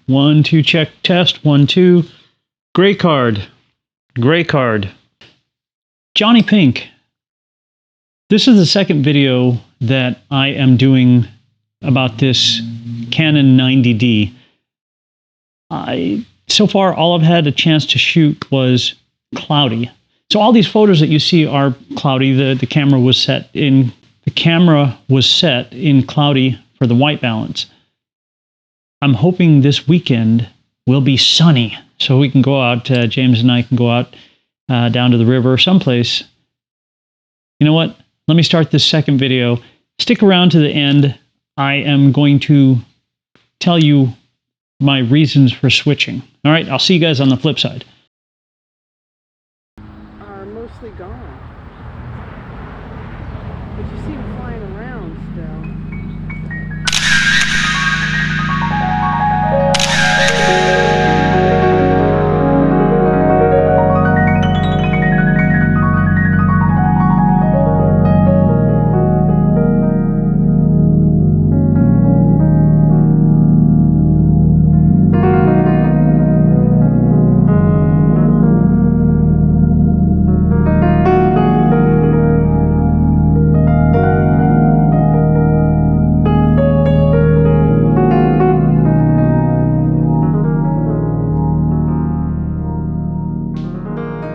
1, 2, check, test. 1, 2. Gray card. Gray card. JonnyPink. This is the second video that I am doing about this Canon 90D. So far, all I've had a chance to shoot was cloudy. So all these photos that you see are cloudy. The camera was set in cloudy for the white balance. I'm hoping this weekend will be sunny, so we can go out. James and I can go out down to the river or someplace. You know what? Let me start this second video. Stick around to the end. I am going to tell you my reasons for switching. All right, I'll see you guys on the flip side. Are mostly gone, but you see them flying around still.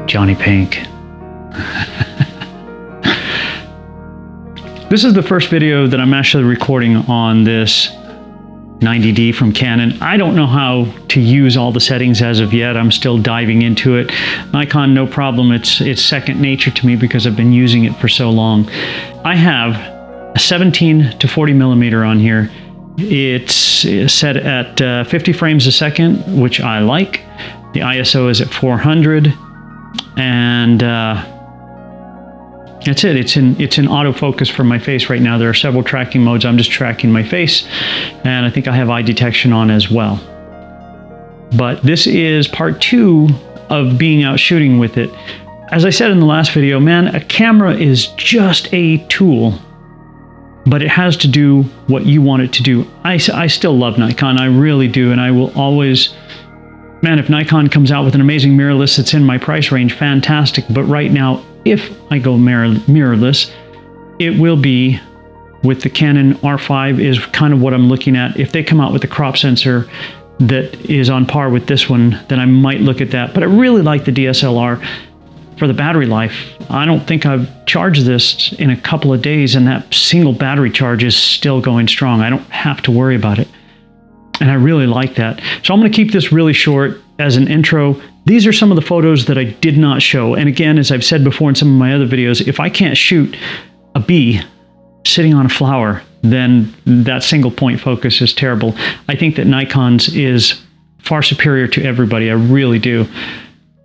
JonnyPink. This is the first video that I'm actually recording on this 90D from Canon. I don't know how to use all the settings as of yet. I'm still diving into it. Nikon, no problem. It's second nature to me because I've been using it for so long. I have a 17 to 40 millimeter on here. It's set at 50 frames a second, which I like. The ISO is at 400. And that's it. It's in autofocus for my face right now. There are several tracking modes. I'm just tracking my face, and I think I have eye detection on as well. But this is part 2 of being out shooting with it. As I said in the last video, man, a camera is just a tool, but it has to do what you want it to do. I still love Nikon. I really do, and I will always. Man, if Nikon comes out with an amazing mirrorless that's in my price range, fantastic. But right now, if I go mirrorless, it will be with the Canon R5 is kind of what I'm looking at. If they come out with a crop sensor that is on par with this one, then I might look at that. But I really like the DSLR for the battery life. I don't think I've charged this in a couple of days, and that single battery charge is still going strong. I don't have to worry about it. And I really like that. So I'm going to keep this really short as an intro. These are some of the photos that I did not show. And again, as I've said before in some of my other videos, if I can't shoot a bee sitting on a flower, then that single point focus is terrible. I think that Nikon's is far superior to everybody. I really do.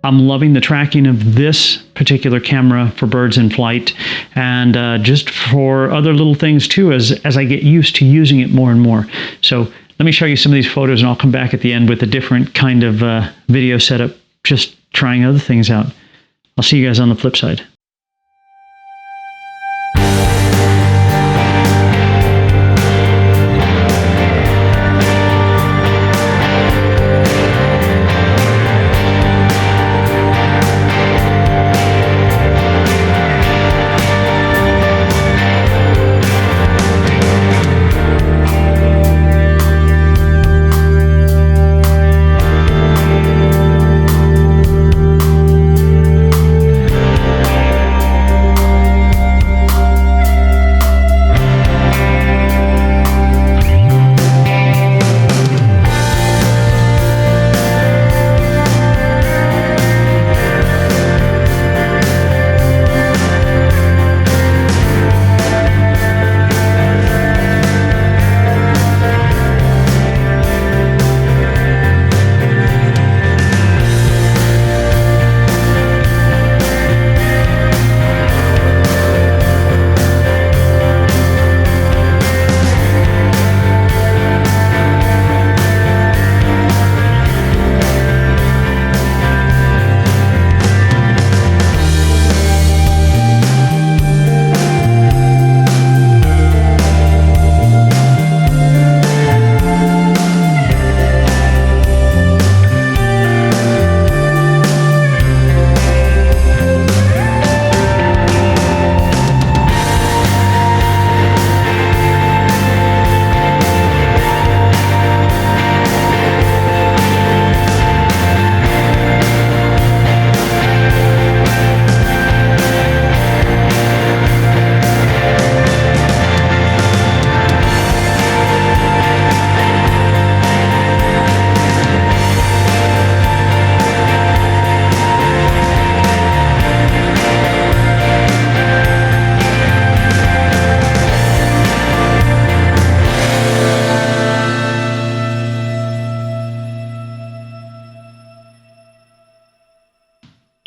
I'm loving the tracking of this particular camera for birds in flight, and just for other little things too, as I get used to using it more and more. So let me show you some of these photos, and I'll come back at the end with a different kind of video setup, just trying other things out. I'll see you guys on the flip side.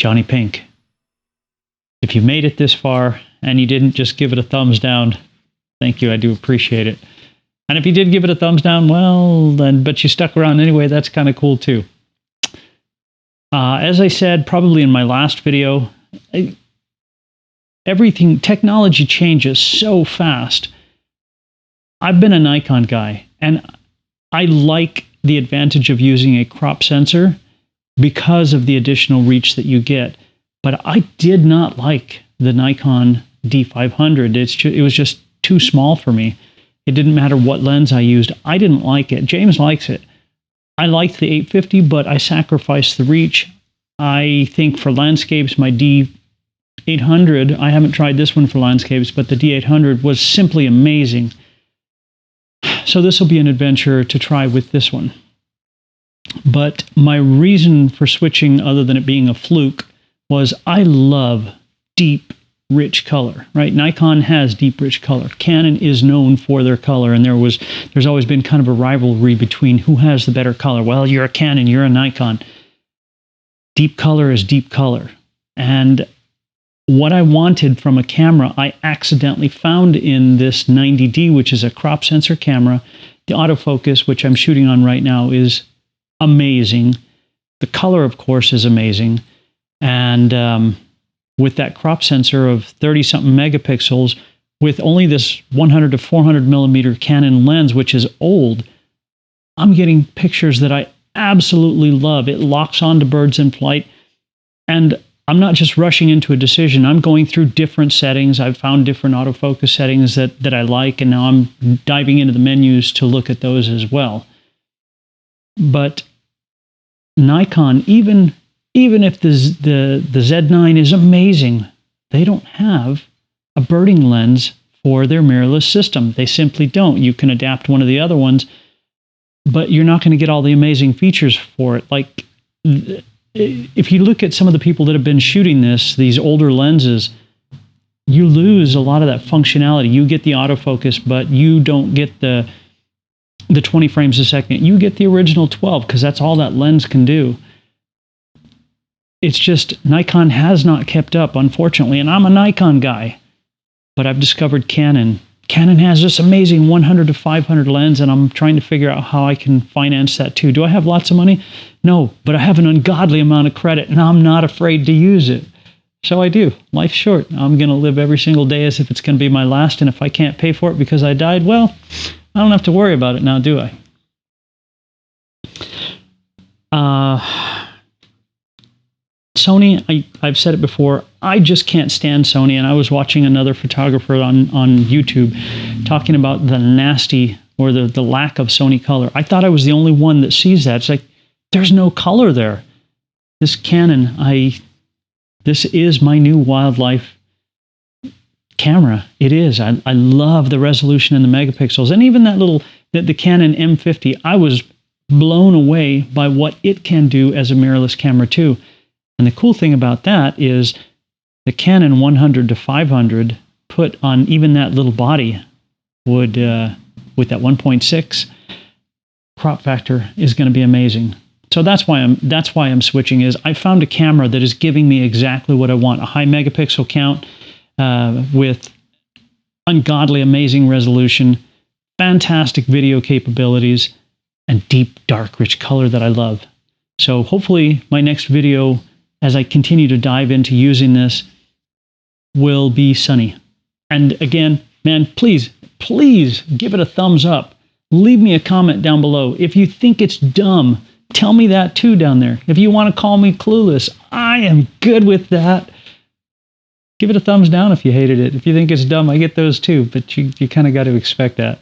Johnny Pink. If you made it this far and you didn't just give it a thumbs down, thank you, I do appreciate it. And if you did give it a thumbs down, well, then, but you stuck around anyway, that's kind of cool too. As I said, probably in my last video, technology changes so fast. I've been a Nikon guy, and I like the advantage of using a crop sensor because of the additional reach that you get. But I did not like the Nikon D500. It was just too small for me. It didn't matter what lens I used. I didn't like it. James likes it. I liked the 850, but I sacrificed the reach. I think for landscapes, my D800, I haven't tried this one for landscapes, but the D800 was simply amazing. So this will be an adventure to try with this one. But my reason for switching, other than it being a fluke, was I love deep, rich color, right? Nikon has deep, rich color. Canon is known for their color, and there's always been kind of a rivalry between who has the better color. Well, you're a Canon, you're a Nikon. Deep color is deep color. And what I wanted from a camera, I accidentally found in this 90D, which is a crop sensor camera. The autofocus, which I'm shooting on right now, is amazing. The color, of course, is amazing. And with that crop sensor of 30-something megapixels, with only this 100 to 400 millimeter Canon lens, which is old, I'm getting pictures that I absolutely love. It locks onto birds in flight, and I'm not just rushing into a decision. I'm going through different settings. I've found different autofocus settings that I like, and now I'm diving into the menus to look at those as well. But Nikon, even if the Z9 is amazing, they don't have a birding lens for their mirrorless system. They simply don't. You can adapt one of the other ones, but you're not going to get all the amazing features for it. Like, if you look at some of the people that have been shooting these older lenses, you lose a lot of that functionality. You get the autofocus, but you don't get the 20 frames a second. You get the original 12, because that's all that lens can do. It's just Nikon has not kept up, unfortunately, and I'm a Nikon guy, but I've discovered Canon. Canon has this amazing 100 to 500 lens, and I'm trying to figure out how I can finance that too. Do I have lots of money? No, but I have an ungodly amount of credit, and I'm not afraid to use it. So I do. Life's short. I'm going to live every single day as if it's going to be my last, and if I can't pay for it because I died, well, I don't have to worry about it now, do I? Sony, I've said it before, I just can't stand Sony, and I was watching another photographer on YouTube talking about the nasty or the lack of Sony color. I thought I was the only one that sees that. It's like, there's no color there. This Canon, this is my new wildlife camera. It is. I love the resolution and the megapixels, and even that the Canon M50, I was blown away by what it can do as a mirrorless camera too. And the cool thing about that is the Canon 100 to 500 put on even that little body would, with that 1.6 crop factor, is going to be amazing. So that's why I'm switching. Is I found a camera that is giving me exactly what I want: a high megapixel count with ungodly amazing resolution, fantastic video capabilities, and deep, dark, rich color that I love. So hopefully my next video, as I continue to dive into using this, will be sunny. And again, man, please give it a thumbs up. Leave me a comment down below. If you think it's dumb, tell me that too down there. If you want to call me clueless, I am good with that. Give it a thumbs down if you hated it. If you think it's dumb, I get those too, but you kind of got to expect that.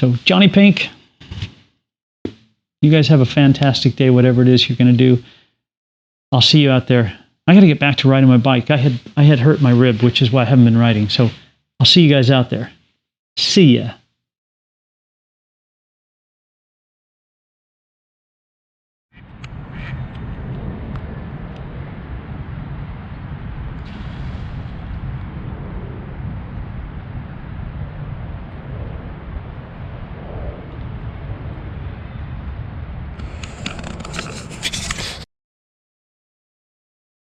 So Johnny Pink, you guys have a fantastic day, whatever it is you're going to do. I'll see you out there. I got to get back to riding my bike. I had hurt my rib, which is why I haven't been riding. So I'll see you guys out there. See ya.